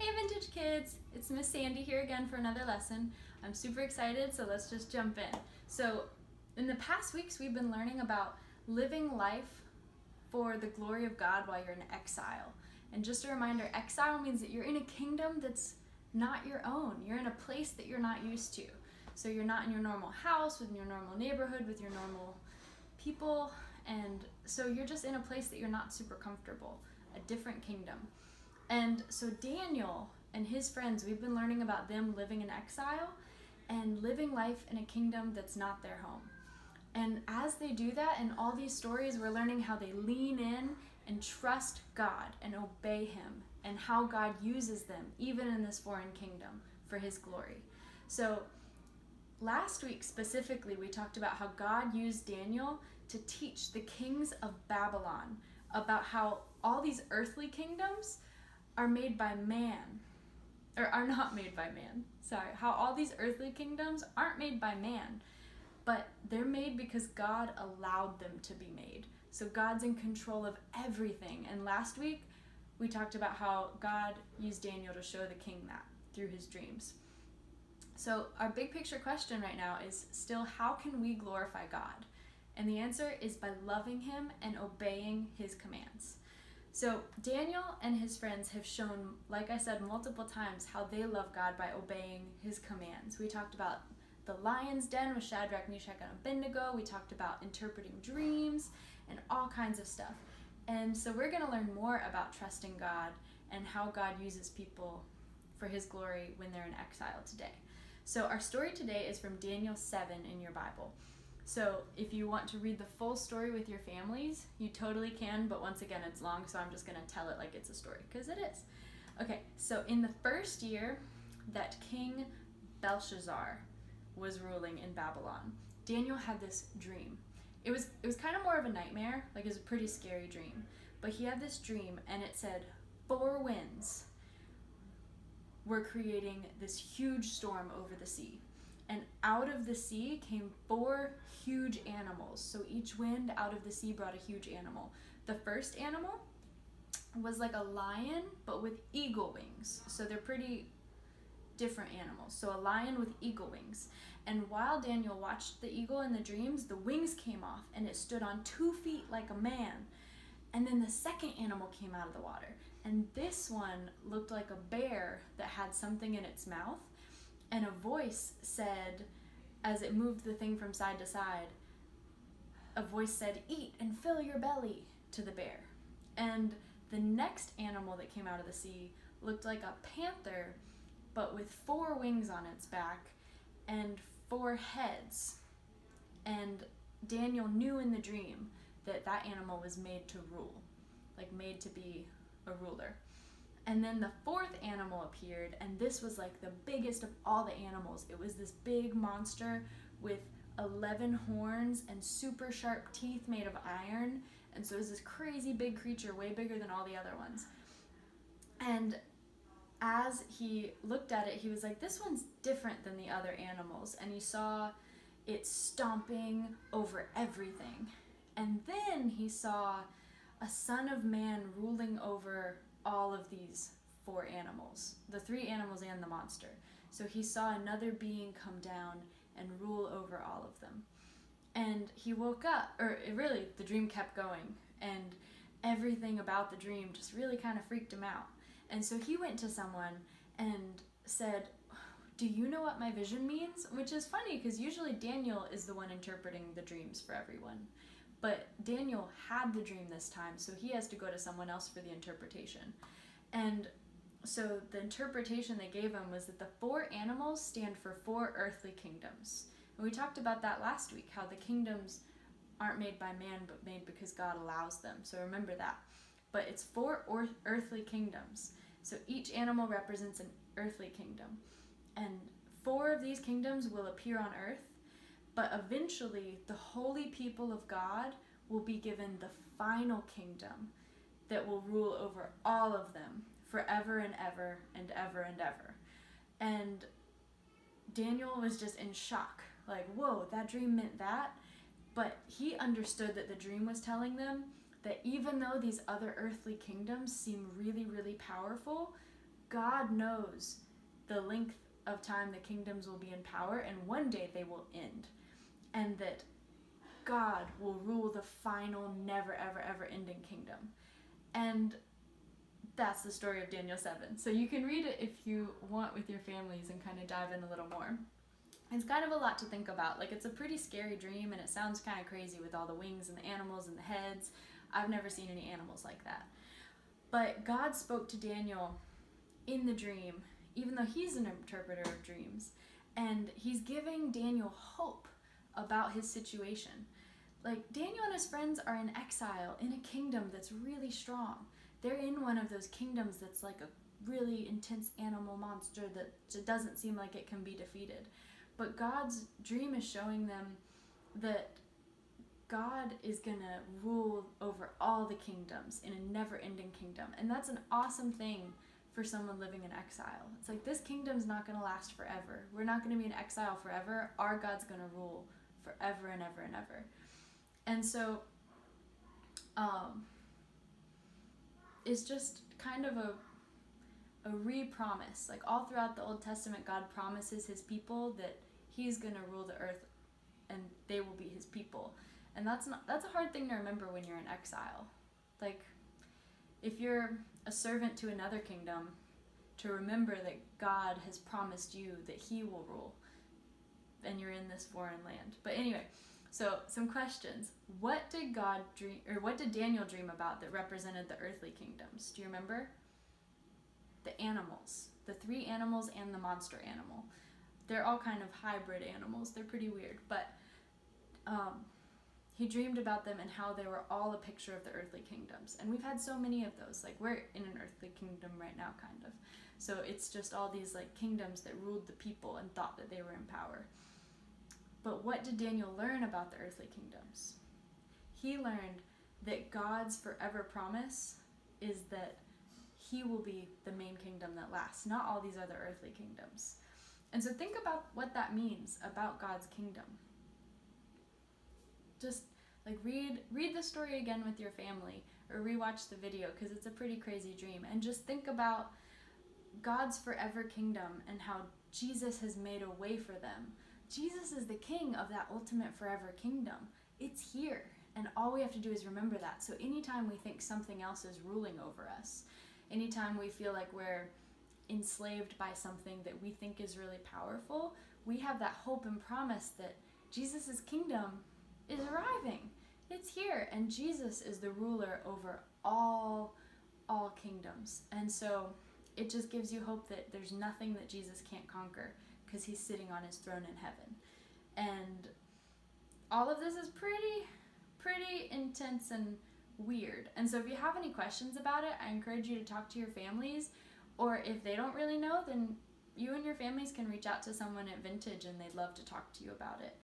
Hey Vintage Kids! It's Miss Sandy here again for another lesson. I'm super excited, so let's just jump in. So, in the past weeks, we've been learning about living life for the glory of God while you're in exile. And just a reminder, exile means that you're in a kingdom that's not your own. You're in a place that you're not used to. So you're not in your normal house, with your normal neighborhood, with your normal people, and so you're just in a place that you're not super comfortable, a different kingdom. And so Daniel and his friends, we've been learning about them living in exile and living life in a kingdom that's not their home. And as they do that, in all these stories, we're learning how they lean in and trust God and obey Him, and how God uses them, even in this foreign kingdom, for His glory. So last week specifically, we talked about how God used Daniel to teach the kings of Babylon about how all these earthly kingdoms are made by man, or are not made by man. Sorry, how all these earthly kingdoms aren't made by man, but they're made because God allowed them to be made. So God's in control of everything. And last week, we talked about how God used Daniel to show the king that through his dreams. So our big picture question right now is still, how can we glorify God? And the answer is by loving Him and obeying His commands. So Daniel and his friends have shown, like I said multiple times, how they love God by obeying His commands. We talked about the lion's den with Shadrach, Meshach, and Abednego. We talked about interpreting dreams and all kinds of stuff. And so we're going to learn more about trusting God and how God uses people for His glory when they're in exile today. So our story today is from Daniel 7 in your Bible. So if you want to read the full story with your families, you totally can, but once again, it's long, so I'm just going to tell it like it's a story, because it is. Okay, so in the first year that King Belshazzar was ruling in Babylon, Daniel had this dream. It was kind of more of a nightmare, like it was a pretty scary dream, but he had this dream, and it said 4 winds were creating this huge storm over the sea. And out of the sea came 4 huge animals. So each wind out of the sea brought a huge animal. The first animal was like a lion, but with eagle wings. So they're pretty different animals. So a lion with eagle wings. And while Daniel watched the eagle in the dreams, the wings came off and it stood on 2 feet like a man. And then the second animal came out of the water. And this one looked like a bear that had something in its mouth. And a voice said, as it moved the thing from side to side, a voice said, "Eat and fill your belly," to the bear. And the next animal that came out of the sea looked like a panther, but with 4 wings on its back and 4 heads. And Daniel knew in the dream that that animal was made to rule, like made to be a ruler. And then the 4th animal appeared, and this was like the biggest of all the animals. It was this big monster with 11 horns and super sharp teeth made of iron. And so it was this crazy big creature, way bigger than all the other ones. And as he looked at it, he was like, this one's different than the other animals. And he saw it stomping over everything. And then he saw a son of man ruling over all of these 4 animals, the 3 animals and the monster. So he saw another being come down and rule over all of them. And he woke up, the dream kept going, and everything about the dream just really kind of freaked him out. And so he went to someone and said, "Do you know what my vision means?" Which is funny, because usually Daniel is the one interpreting the dreams for everyone. But Daniel had the dream this time, so he has to go to someone else for the interpretation. And so the interpretation they gave him was that the 4 animals stand for 4 earthly kingdoms. And we talked about that last week, how the kingdoms aren't made by man, but made because God allows them. So remember that. But it's 4 earthly kingdoms. So each animal represents an earthly kingdom. And 4 of these kingdoms will appear on earth. But eventually, the holy people of God will be given the final kingdom that will rule over all of them forever and ever and ever and ever. And Daniel was just in shock. Like, whoa, that dream meant that? But he understood that the dream was telling them that even though these other earthly kingdoms seem really, really powerful, God knows the length of time the kingdoms will be in power, and one day they will end. And that God will rule the final, never, ever, ever ending kingdom. And that's the story of Daniel 7. So you can read it if you want with your families and kind of dive in a little more. It's kind of a lot to think about. Like, it's a pretty scary dream, and it sounds kind of crazy with all the wings and the animals and the heads. I've never seen any animals like that. But God spoke to Daniel in the dream, even though he's an interpreter of dreams. And he's giving Daniel hope about his situation. Like, Daniel and his friends are in exile in a kingdom that's really strong. They're in one of those kingdoms that's like a really intense animal monster that just doesn't seem like it can be defeated. But God's dream is showing them that God is going to rule over all the kingdoms in a never-ending kingdom. And that's an awesome thing for someone living in exile. It's like, this kingdom's not going to last forever. We're not going to be in exile forever. Our God's going to rule forever and ever and ever. And so it's just kind of a re-promise. Like, all throughout the Old Testament, God promises his people that he's going to rule the earth and they will be his people. And that's a hard thing to remember when you're in exile. Like, if you're a servant to another kingdom, to remember that God has promised you that he will rule and you're in this foreign land. But anyway, so some questions. What did God dream, or what did Daniel dream about that represented the earthly kingdoms? Do you remember? The animals. The 3 animals and the monster animal. They're all kind of hybrid animals. They're pretty weird. But he dreamed about them and how they were all a picture of the earthly kingdoms. And we've had so many of those. Like, we're in an earthly kingdom right now, kind of. So it's just all these like kingdoms that ruled the people and thought that they were in power. But what did Daniel learn about the earthly kingdoms? He learned that God's forever promise is that he will be the main kingdom that lasts, not all these other earthly kingdoms. And so think about what that means about God's kingdom. Just like read the story again with your family, or rewatch the video, because it's a pretty crazy dream. And just think about God's forever kingdom and how Jesus has made a way for them. Jesus is the king of that ultimate forever kingdom. It's here, and all we have to do is remember that. So anytime we think something else is ruling over us, anytime we feel like we're enslaved by something that we think is really powerful, we have that hope and promise that Jesus' kingdom is arriving. It's here, and Jesus is the ruler over all kingdoms. And so it just gives you hope that there's nothing that Jesus can't conquer, because he's sitting on his throne in heaven. And all of this is pretty intense and weird. And so if you have any questions about it, I encourage you to talk to your families, or if they don't really know, then you and your families can reach out to someone at Vintage and they'd love to talk to you about it.